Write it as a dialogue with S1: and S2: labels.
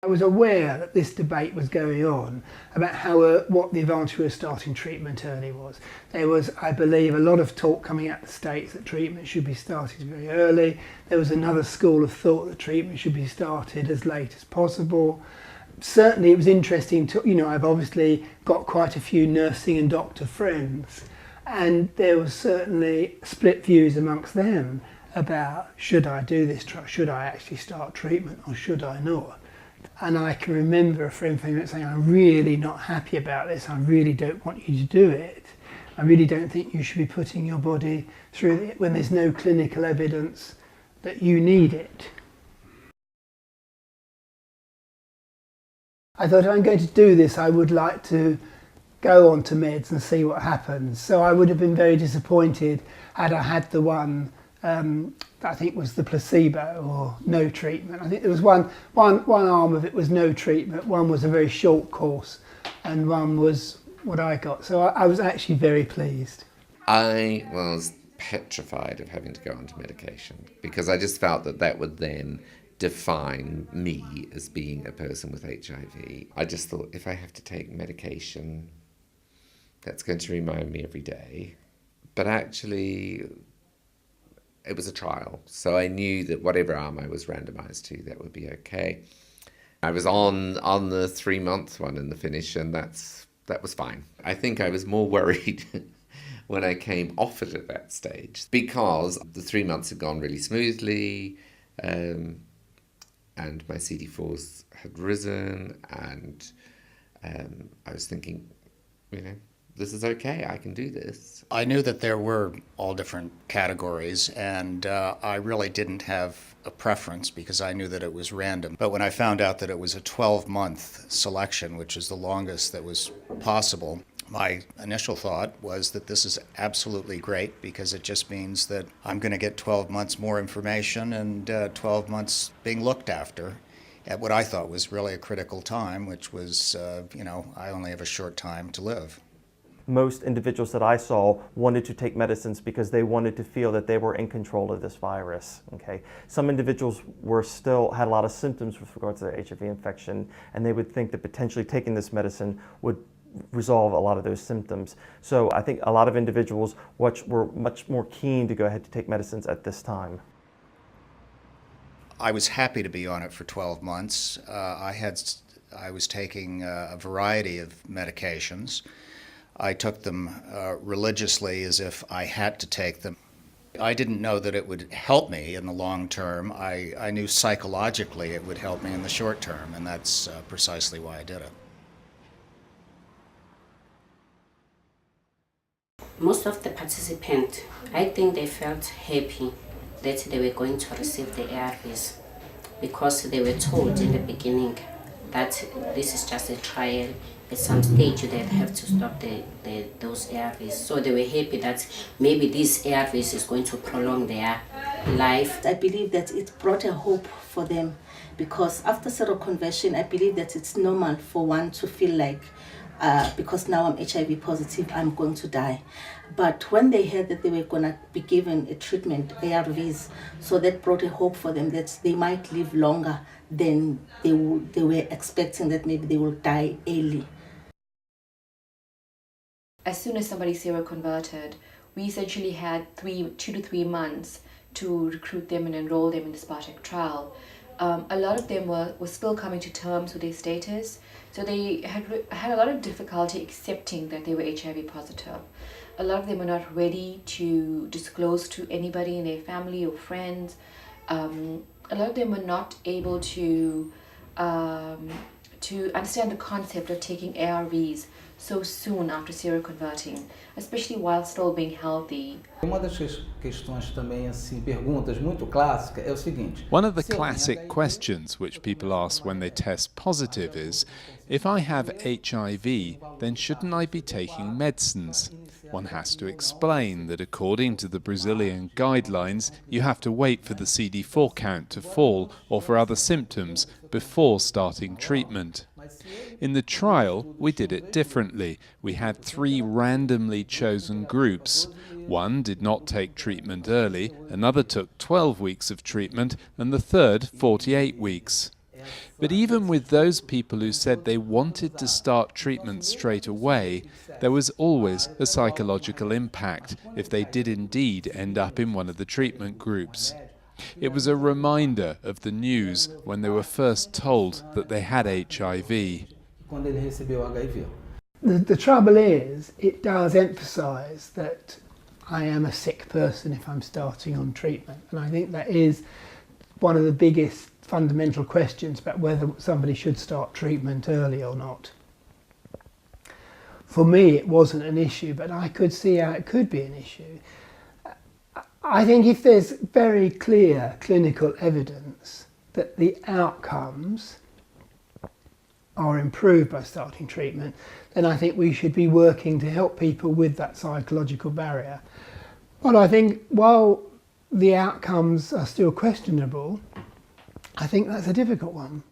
S1: I was aware that this debate was going on about what the advantage of starting treatment early was. There was, I believe, a lot of talk coming out of the States that treatment should be started very early. There was another school of thought that treatment should be started as late as possible. Certainly it was interesting to, I've obviously got quite a few nursing and doctor friends, and there was certainly split views amongst them about, should I do this, should I actually start treatment or should I not? And I can remember a friend from me saying, I'm really not happy about this, I really don't want you to do it. I really don't think you should be putting your body through it when there's no clinical evidence that you need it. I thought, if I'm going to do this, I would like to go on to meds and see what happens. So I would have been very disappointed had I had the one I think was the placebo or no treatment. I think there was one arm of it was no treatment, one was a very short course, and one was what I got. So I was actually very pleased.
S2: I was petrified of having to go onto medication because I just felt that would then define me as being a person with HIV. I just thought, if I have to take medication, that's going to remind me every day. But actually, it was a trial, so I knew that whatever arm I was randomised to, that would be okay. I was on the 3-month one in the finish, and that was fine. I think I was more worried when I came off it at that stage, because the 3 months had gone really smoothly, and my CD4s had risen, and I was thinking, this is okay, I can do this.
S3: I knew that there were all different categories, and I really didn't have a preference because I knew that it was random. But when I found out that it was a 12-month selection, which is the longest that was possible, my initial thought was that this is absolutely great because it just means that I'm going to get 12 months more information and 12 months being looked after at what I thought was really a critical time, which was, I only have a short time to live.
S4: Most individuals that I saw wanted to take medicines because they wanted to feel that they were in control of this virus. Okay, some individuals had a lot of symptoms with regards to their HIV infection, and they would think that potentially taking this medicine would resolve a lot of those symptoms. So I think a lot of individuals were much more keen to go ahead to take medicines at this time.
S3: I was happy to be on it for 12 months. I was taking a variety of medications. I took them religiously as if I had to take them. I didn't know that it would help me in the long term. I knew psychologically it would help me in the short term, and that's precisely why I did it.
S5: Most of the participants, I think they felt happy that they were going to receive the ARVs because they were told in the beginning that this is just a trial. At some stage they'd have to stop those ARVs. So they were happy that maybe these ARVs is going to prolong their life.
S6: I believe that it brought a hope for them because after seroconversion, I believe that it's normal for one to feel like because now I'm HIV positive, I'm going to die. But when they heard that they were going to be given a treatment, ARVs, so that brought a hope for them that they might live longer than they were expecting, that maybe they will die early.
S7: As soon as somebody seroconverted, we essentially had 2 to 3 months to recruit them and enroll them in the Spartak trial. A lot of them were still coming to terms with their status, so they had a lot of difficulty accepting that they were HIV positive. A lot of them were not ready to disclose to anybody in their family or friends. A lot of them were not able to understand the concept of taking ARVs so soon after seroconverting, especially while still being healthy.
S8: Uma das questões também perguntas muito clássicas é o seguinte.
S9: One of the classic questions which people ask when they test positive is, if I have HIV, then shouldn't I be taking medicines? One has to explain that according to the Brazilian guidelines, you have to wait for the CD4 count to fall or for other symptoms before starting treatment. In the trial, we did it differently. We had 3 randomly chosen groups. One did not take treatment early, another took 12 weeks of treatment, and the third 48 weeks. But even with those people who said they wanted to start treatment straight away, there was always a psychological impact if they did indeed end up in one of the treatment groups. It was a reminder of the news when they were first told that they had HIV.
S8: Quando ele recebeu HIV.
S1: The trouble is, it does emphasise that I am a sick person if I'm starting on treatment. And I think that is one of the biggest fundamental questions about whether somebody should start treatment early or not. For me, it wasn't an issue, but I could see how it could be an issue. I think if there's very clear clinical evidence that the outcomes are improved by starting treatment, then I think we should be working to help people with that psychological barrier. But I think while the outcomes are still questionable, I think that's a difficult one.